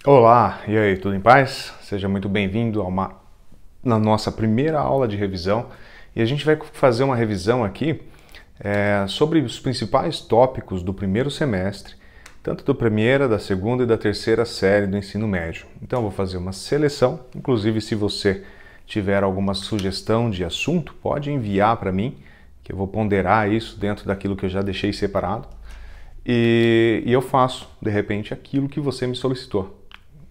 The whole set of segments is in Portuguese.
Olá, e aí, tudo em paz? Seja muito bem-vindo na nossa primeira aula de revisão. E a gente vai fazer uma revisão aqui sobre os principais tópicos do primeiro semestre, tanto da primeira, da segunda e da terceira série do ensino médio. Então eu vou fazer uma seleção, inclusive se você tiver alguma sugestão de assunto, pode enviar para mim, que eu vou ponderar isso dentro daquilo que eu já deixei separado. E eu faço, de repente, aquilo que você me solicitou.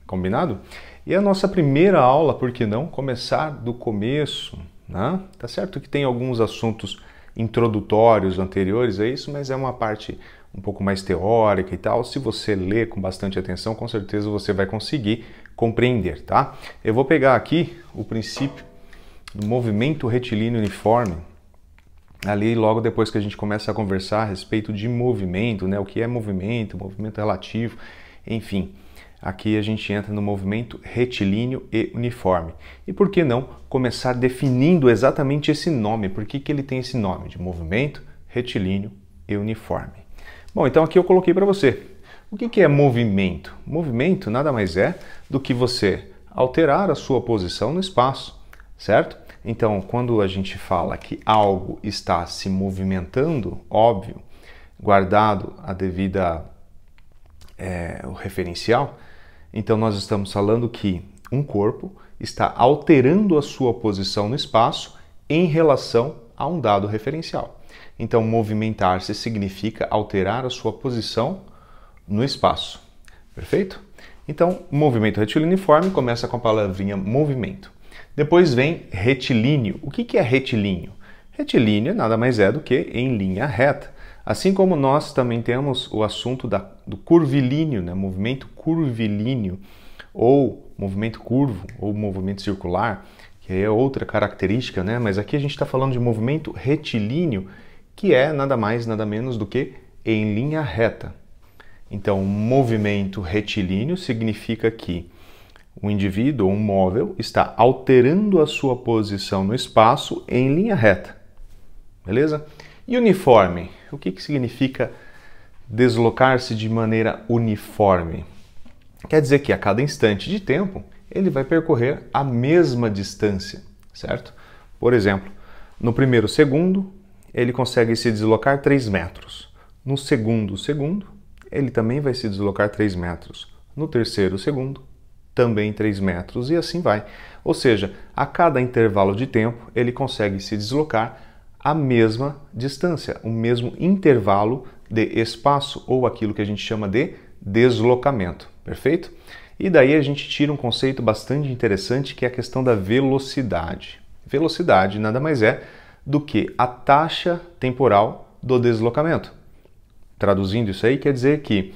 Combinado? E a nossa primeira aula, por que não começar do começo, né? Tá certo que tem alguns assuntos introdutórios anteriores a isso, mas é uma parte um pouco mais teórica e tal. Se você ler com bastante atenção, com certeza você vai conseguir compreender, tá? Eu vou pegar aqui o princípio do movimento retilíneo uniforme, ali logo depois que a gente começa a conversar a respeito de movimento, né? O que é movimento relativo, enfim. Aqui a gente entra no movimento retilíneo e uniforme. E por que não começar definindo exatamente esse nome? Por que ele tem esse nome de movimento retilíneo e uniforme? Bom, então aqui eu coloquei para você. O que é movimento? Movimento nada mais é do que você alterar a sua posição no espaço, certo? Então, quando a gente fala que algo está se movimentando, óbvio, guardado a devida o referencial, então nós estamos falando que um corpo está alterando a sua posição no espaço em relação a um dado referencial. Então, movimentar-se significa alterar a sua posição no espaço. Perfeito? Então, movimento retilíneo uniforme começa com a palavrinha movimento. Depois vem retilíneo. O que é retilíneo? Retilíneo nada mais é do que em linha reta. Assim como nós também temos o assunto do curvilíneo, né? Movimento curvilíneo, ou movimento curvo, ou movimento circular, que é outra característica, né? Mas aqui a gente está falando de movimento retilíneo, que é nada mais, nada menos do que em linha reta. Então, movimento retilíneo significa que o indivíduo ou um móvel está alterando a sua posição no espaço em linha reta. Beleza? E uniforme? O que significa deslocar-se de maneira uniforme? Quer dizer que a cada instante de tempo ele vai percorrer a mesma distância, certo? Por exemplo, no primeiro segundo ele consegue se deslocar 3 metros. No segundo segundo ele também vai se deslocar 3 metros. No terceiro segundo também 3 metros e assim vai. Ou seja, a cada intervalo de tempo ele consegue se deslocar a mesma distância, o mesmo intervalo de espaço, ou aquilo que a gente chama de deslocamento, perfeito? E daí a gente tira um conceito bastante interessante, que é a questão da velocidade. Velocidade nada mais é do que a taxa temporal do deslocamento. Traduzindo isso aí, quer dizer que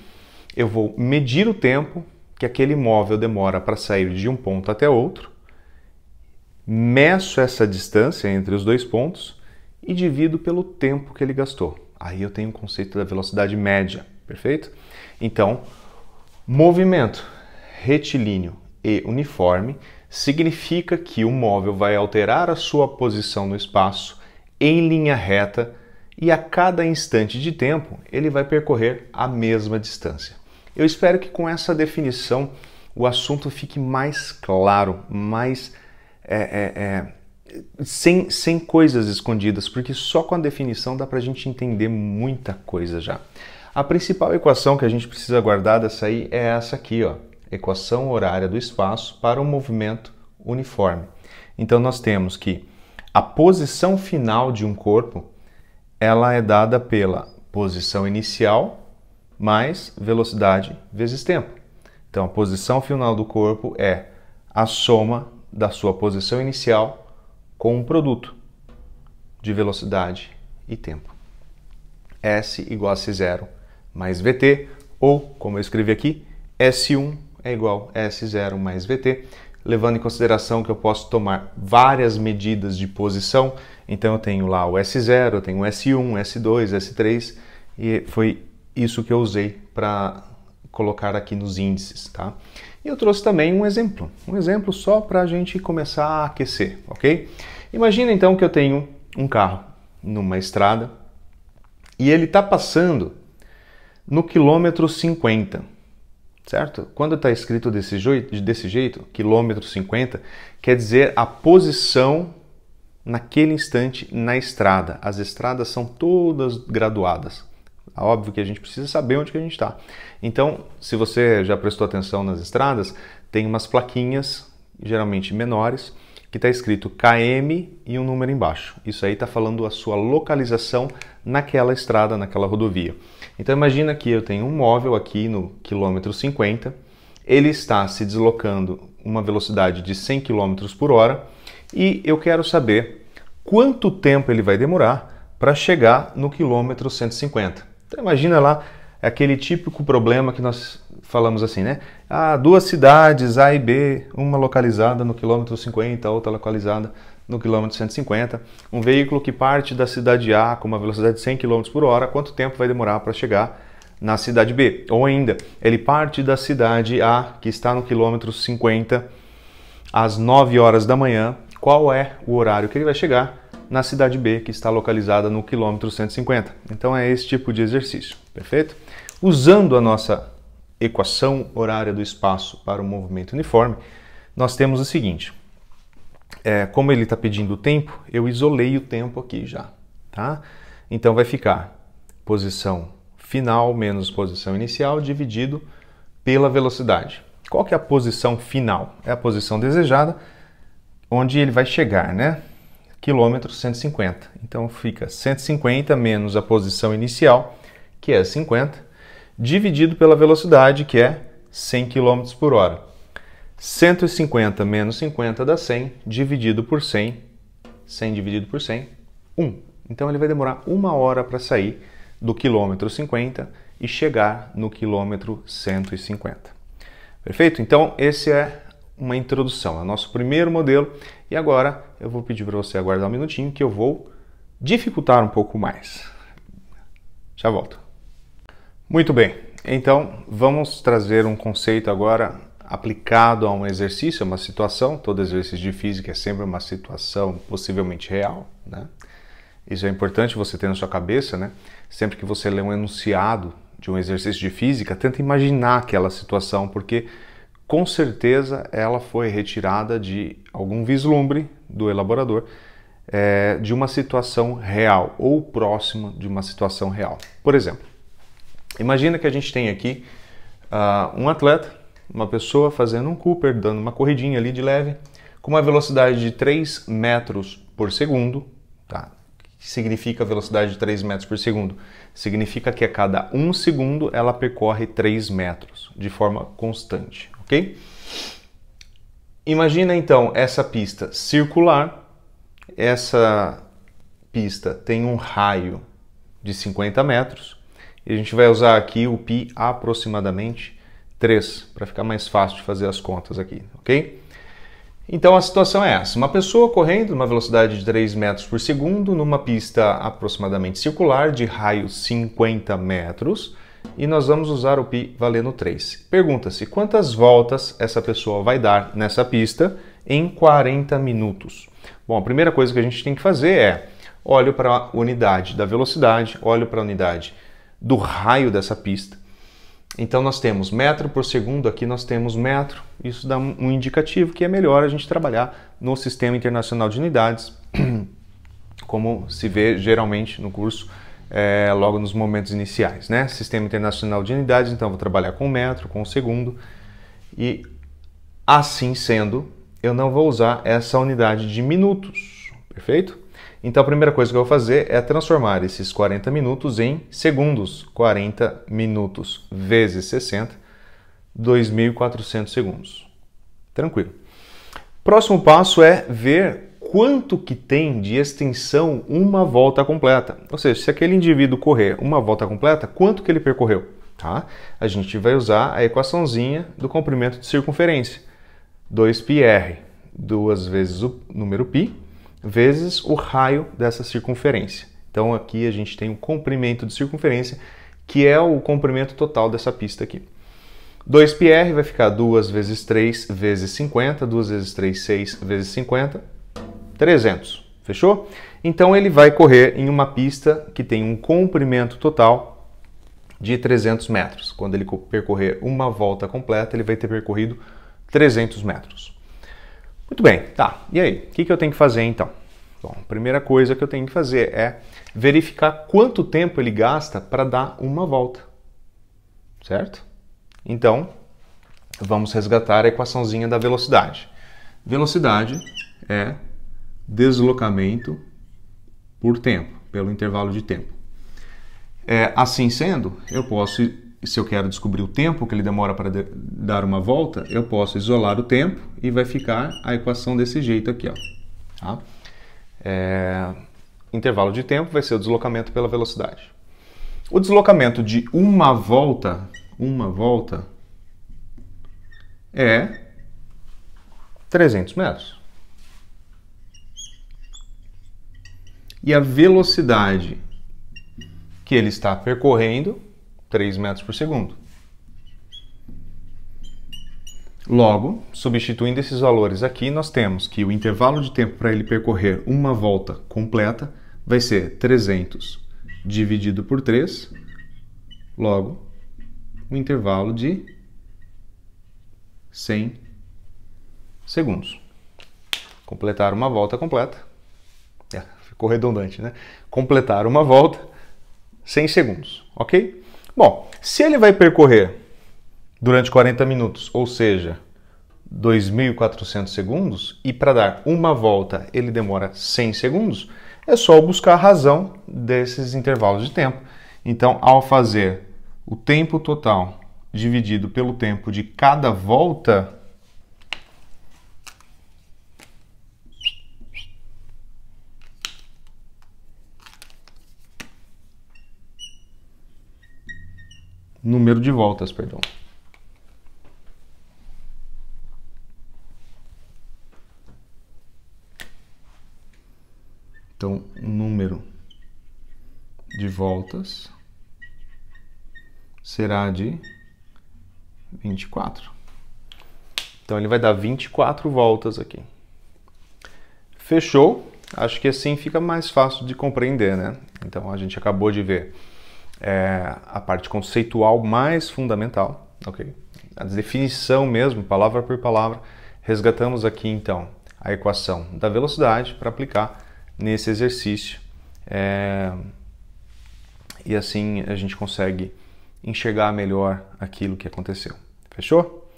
eu vou medir o tempo que aquele móvel demora para sair de um ponto até outro, meço essa distância entre os dois pontos e divido pelo tempo que ele gastou. Aí eu tenho o conceito da velocidade média, perfeito? Então, movimento retilíneo e uniforme significa que o móvel vai alterar a sua posição no espaço em linha reta e a cada instante de tempo ele vai percorrer a mesma distância. Eu espero que com essa definição o assunto fique mais claro, mais sem coisas escondidas, porque só com a definição dá para a gente entender muita coisa já. A principal equação que a gente precisa guardar dessa aí é essa aqui, ó, equação horária do espaço para um movimento uniforme. Então nós temos que a posição final de um corpo ela é dada pela posição inicial mais velocidade vezes tempo. Então a posição final do corpo é a soma da sua posição inicial com um produto de velocidade e tempo. S igual a C0 mais VT, ou, como eu escrevi aqui, S1 é igual a S0 mais VT, levando em consideração que eu posso tomar várias medidas de posição. Então eu tenho lá o S0, eu tenho o S1, S2, S3, e foi isso que eu usei para colocar aqui nos índices, tá? E eu trouxe também um exemplo só para a gente começar a aquecer, ok? Imagina então que eu tenho um carro numa estrada e ele está passando no quilômetro 50. certo? Quando está escrito desse jeito, quilômetro 50, quer dizer a posição naquele instante na estrada. As estradas são todas graduadas. Óbvio que a gente precisa saber onde que a gente está. Então, se você já prestou atenção nas estradas, tem umas plaquinhas, geralmente menores, que está escrito km e um número embaixo. Isso aí está falando a sua localização naquela estrada, naquela rodovia. Então imagina que eu tenho um móvel aqui no quilômetro 50, ele está se deslocando uma velocidade de 100 km por hora e eu quero saber quanto tempo ele vai demorar para chegar no quilômetro 150. Então imagina lá aquele típico problema que nós falamos assim, né? Duas cidades, A e B, uma localizada no quilômetro 50, outra localizada no quilômetro 150. Um veículo que parte da cidade A com uma velocidade de 100 km por hora, quanto tempo vai demorar para chegar na cidade B? Ou ainda, ele parte da cidade A, que está no quilômetro 50, às 9 horas da manhã. Qual é o horário que ele vai chegar na cidade B, que está localizada no quilômetro 150? Então é esse tipo de exercício, perfeito? Usando a nossa equação horária do espaço para o movimento uniforme, nós temos o seguinte. Como ele está pedindo o tempo, eu isolei o tempo aqui já, tá? Então vai ficar posição final menos posição inicial dividido pela velocidade. Qual que é a posição final? É a posição desejada, onde ele vai chegar, né? Quilômetro 150. Então fica 150 menos a posição inicial, que é 50, dividido pela velocidade, que é 100 km por hora. 150 menos 50 dá 100, dividido por 100, 100 dividido por 100, 1. Então ele vai demorar 1 hora para sair do quilômetro 50 e chegar no quilômetro 150. Perfeito? Então esse é uma introdução, é o nosso primeiro modelo. E agora eu vou pedir para você aguardar um minutinho que eu vou dificultar um pouco mais. Já volto. Muito bem, então vamos trazer um conceito agora aplicado a um exercício, a uma situação. Todo exercício de física é sempre uma situação possivelmente real, né? Isso é importante você ter na sua cabeça, né? Sempre que você lê um enunciado de um exercício de física, tenta imaginar aquela situação, porque com certeza ela foi retirada de algum vislumbre do elaborador de uma situação real ou próxima de uma situação real. Por exemplo, imagina que a gente tem aqui um atleta, uma pessoa fazendo um Cooper, dando uma corridinha ali de leve, com uma velocidade de 3 metros por segundo. Tá? O que significa velocidade de 3 metros por segundo? Significa que a cada 1 segundo ela percorre 3 metros de forma constante, ok? Imagina então essa pista circular. Essa pista tem um raio de 50 metros e a gente vai usar aqui o π aproximadamente 3, para ficar mais fácil de fazer as contas aqui, ok? Então a situação é essa, uma pessoa correndo numa velocidade de 3 metros por segundo numa pista aproximadamente circular de raio 50 metros e nós vamos usar o π valendo 3. Pergunta-se quantas voltas essa pessoa vai dar nessa pista em 40 minutos. Bom, a primeira coisa que a gente tem que fazer é olho para a unidade da velocidade, olho para a unidade do raio dessa pista. Então nós temos metro por segundo, aqui nós temos metro, isso dá um indicativo que é melhor a gente trabalhar no Sistema Internacional de Unidades, como se vê geralmente no curso, logo nos momentos iniciais, né? Sistema Internacional de Unidades, então vou trabalhar com metro, com segundo, e assim sendo, eu não vou usar essa unidade de minutos, perfeito? Então a primeira coisa que eu vou fazer é transformar esses 40 minutos em segundos. 40 minutos vezes 60, 2.400 segundos. Tranquilo. Próximo passo é ver quanto que tem de extensão uma volta completa. Ou seja, se aquele indivíduo correr uma volta completa, quanto que ele percorreu? Tá? A gente vai usar a equaçãozinha do comprimento de circunferência. 2πr, 2 vezes o número π, vezes o raio dessa circunferência. Então aqui a gente tem o comprimento de circunferência, que é o comprimento total dessa pista aqui. 2πr vai ficar 2 vezes 3 vezes 50, 2 vezes 3, 6 vezes 50, 300. Fechou? Então ele vai correr em uma pista que tem um comprimento total de 300 metros. Quando ele percorrer uma volta completa, ele vai ter percorrido 300 metros. Muito bem, tá. E aí, o que eu tenho que fazer então? Bom, a primeira coisa que eu tenho que fazer é verificar quanto tempo ele gasta para dar uma volta, certo? Então, vamos resgatar a equaçãozinha da velocidade. Velocidade é deslocamento por tempo, pelo intervalo de tempo. Assim sendo, eu posso, se eu quero descobrir o tempo que ele demora para dar uma volta, eu posso isolar o tempo e vai ficar a equação desse jeito aqui, ó. Tá? Intervalo de tempo vai ser o deslocamento pela velocidade. O deslocamento de uma volta é 300 metros. E a velocidade que ele está percorrendo, 3 metros por segundo. Logo, substituindo esses valores aqui, nós temos que o intervalo de tempo para ele percorrer uma volta completa vai ser 300 dividido por 3, logo, o intervalo de 100 segundos. Completar uma volta completa. Ficou redundante, né? Completar uma volta, 100 segundos, ok? Bom, se ele vai percorrer durante 40 minutos, ou seja, 2.400 segundos, e para dar uma volta ele demora 100 segundos, é só buscar a razão desses intervalos de tempo. Então, ao fazer o tempo total dividido pelo tempo de cada volta, número de voltas, perdão. Então, o número de voltas será de 24. Então, ele vai dar 24 voltas aqui. Fechou? Acho que assim fica mais fácil de compreender, né? Então, a gente acabou de ver a parte conceitual mais fundamental, ok? A definição mesmo, palavra por palavra. Resgatamos aqui, então, a equação da velocidade para aplicar nesse exercício. E assim a gente consegue enxergar melhor aquilo que aconteceu. Fechou?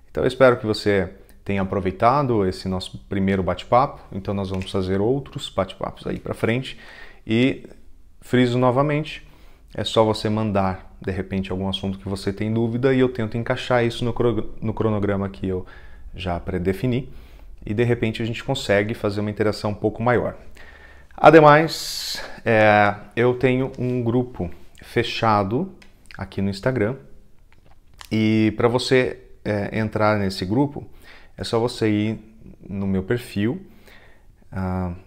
Então eu espero que você tenha aproveitado esse nosso primeiro bate-papo. Então nós vamos fazer outros bate-papos aí para frente. E friso novamente, é só você mandar de repente algum assunto que você tem dúvida e eu tento encaixar isso no cronograma que eu já predefini. E de repente a gente consegue fazer uma interação um pouco maior. Ademais, eu tenho um grupo fechado aqui no Instagram e para você entrar nesse grupo é só você ir no meu perfil,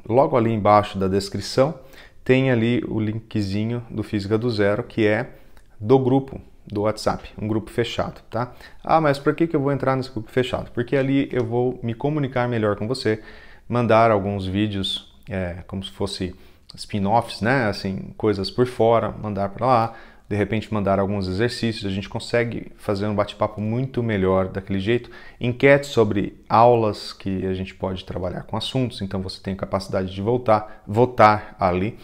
logo ali embaixo da descrição tem ali o linkzinho do Física do Zero, que é do grupo do WhatsApp, um grupo fechado, tá? Mas por que eu vou entrar nesse grupo fechado? Porque ali eu vou me comunicar melhor com você, mandar alguns vídeos como se fosse spin-offs, né? Assim, coisas por fora, mandar para lá, de repente mandar alguns exercícios, a gente consegue fazer um bate-papo muito melhor daquele jeito. Enquete sobre aulas que a gente pode trabalhar com assuntos, então você tem capacidade de votar ali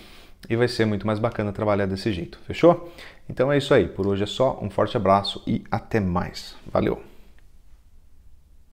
e vai ser muito mais bacana trabalhar desse jeito, fechou? Então é isso aí, por hoje é só, um forte abraço e até mais. Valeu!